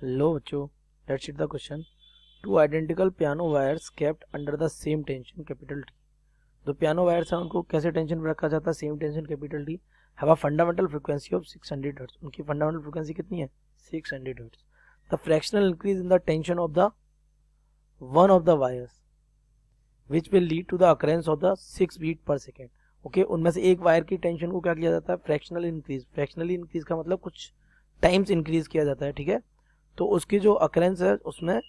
Hello बच्चों, let's read the question. Two identical piano wires kept under the same tension capital T. जो piano wires हैं उनको कैसे tension पर रखा जाता है? Same tension capital T. Have a fundamental frequency of 600 hertz. उनकी फंडामेंटल फ्रीक्वेंसी कितनी है? 600 hertz. The fractional increase in the tension of the one of the wires which will lead to the occurrence of the 6 beat per second. Okay, उनमें से एक wire की tension को क्या किया जाता है? Fractional increase. फ्रैक्शनली इंक्रीज का मतलब कुछ टाइम्स इंक्रीज किया जाता है, ठीक है। तो उसकी जो अकरेंस है उसमें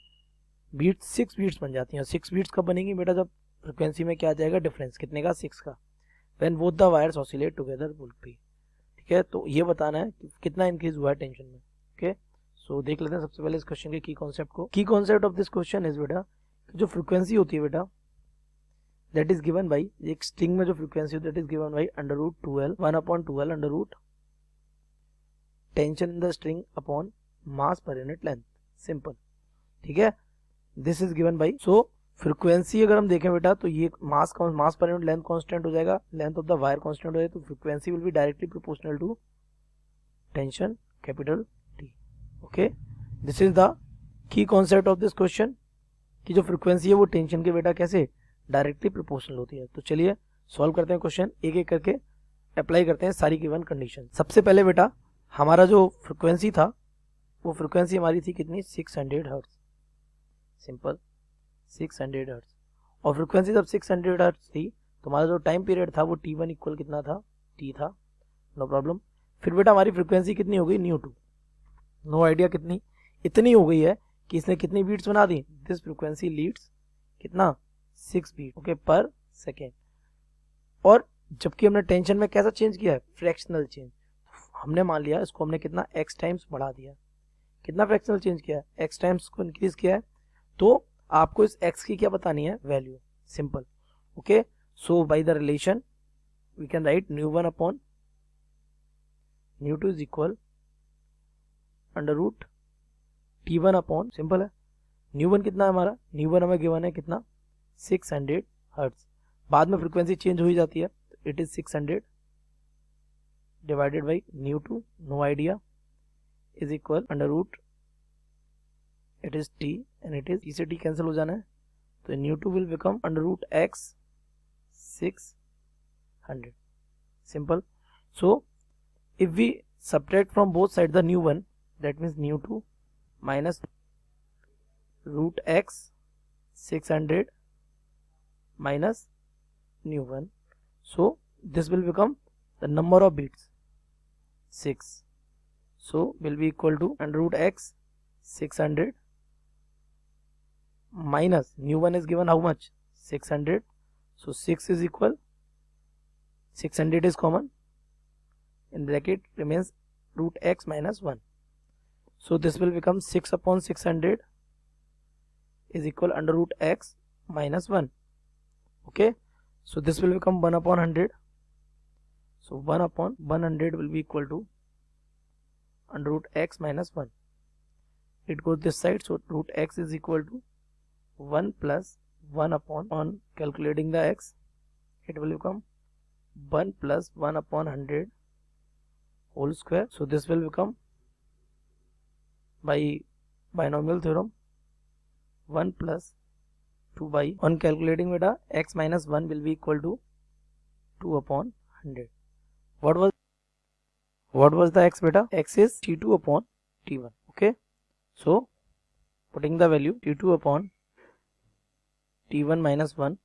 बीट 6 बीट्स बन जाती हैं। 6 बीट्स कब बनेगी बेटा? जब फ्रिक्वेंसी में क्या आ जाएगा? डिफरेंस कितने का? 6 का। When both the wires oscillate together will be, ठीक है। तो ये बताना है कि कितना इंक्रीज हुआ है टेंशन में। ओके, सो देख लेते हैं सबसे पहले इस क्वेश्चन के की कॉन्सेप्ट को। Key concept of this question is बेटा, जो फ्रिक्वेंसी होती है बेटा दैट इज गिवन बाई, एक स्ट्रिंग में जो फ्रिक्वेंसी होती है that is given by under root 2L 1/2L under root tension in the string upon mass per unit length. Simple, ठीक है। This is given by, so frequency अगर हम देखें बेटा तो ये मास पर यूनिट लेंथ कांस्टेंट हो जाएगा, length of the wire constant हो जाएगा, तो frequency will be directly proportional to tension capital T. Okay, this is the key concept of this question कि जो फ्रीक्वेंसी है वो टेंशन के बेटा कैसे डायरेक्टली प्रोपोर्शनल होती है। तो चलिए सॉल्व करते हैं क्वेश्चन, एक एक करके अप्लाई करते हैं सारी गिवन कंडीशन। सबसे पहले बेटा हमारा जो फ्रीक्वेंसी था वो फ्रीक्वेंसी हमारी थी कितनी? 600 हर्ट्ज। Simple, 600 hertz. और फ्रीक्वेंसी जब 600 हर्ट्ज थी तो हमारा जो टाइम पीरियड था वो t1 इक्वल कितना था? t था, नो प्रॉब्लम। फिर बेटा हमारी फ्रीक्वेंसी कितनी हो गई? ν2। नो आइडिया कितनी, इतनी हो गई है कि इसने कितनी बीट्स बना दी? दिस फ्रीक्वेंसी लीड्स कितना? 6 बीट, ओके, पर सेकेंड। और जबकि हमने टेंशन में कैसा चेंज किया है? Fractional change. हमने मान लिया इसको हमने कितना? x टाइम्स बढ़ा दिया। कितना फ्रैक्शनल चेंज किया है? x टाइम्स को इंक्रीज किया है। तो आपको इस x की क्या बतानी है? Value. Simple, okay. So by the relation we can write ν1 upon ν2 is equal under root t1 upon, simple है, ν1 कितना है हमारा? ν1 हमें गिवन है कितना? 600 हर्ट्ज। बाद में फ्रीक्वेंसी चेंज हो ही जाती है, it is 600 divided by ν2, no idea, is equal under root, it is t and it is t से t कैंसिल हो जाना है, तो ν2 will become under root x 600। Simple, so if we subtract from both sides the ν1, that means ν2 minus root x 600 minus ν1, so this will become the number of bits 6, so will be equal to under root x 600 minus ν1 is given how much? 600, so 6 is equal, 600 is common, in bracket remains root x minus 1, so this will become 6 upon 600 is equal under root x minus 1. Okay, so this will become 1 upon 100, so 1 upon 100 will be equal to under root x minus 1. It goes this side, so root x is equal to 1 plus 1 upon, on calculating the x, it will become 1 plus 1 upon 100 whole square. So this will become, by binomial theorem, 1 plus 2 by, on calculating beta, x minus 1 will be equal to 2 upon 100. What was the x beta? X is t2 upon t1. Okay, so putting the value t2 upon t1 minus 1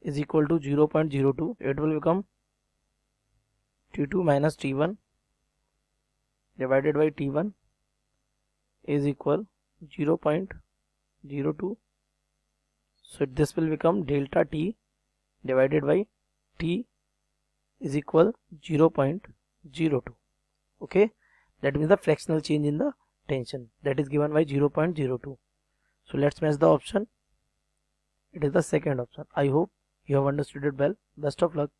is equal to 0.02. It will become t2 minus t1 divided by t1 is equal 0.02. So this will become delta t divided by t is equal 0.02. Okay, that means the fractional change in the tension that is given by 0.02. So let's match the option. It is the second option. I hope you have understood it well. Best of luck.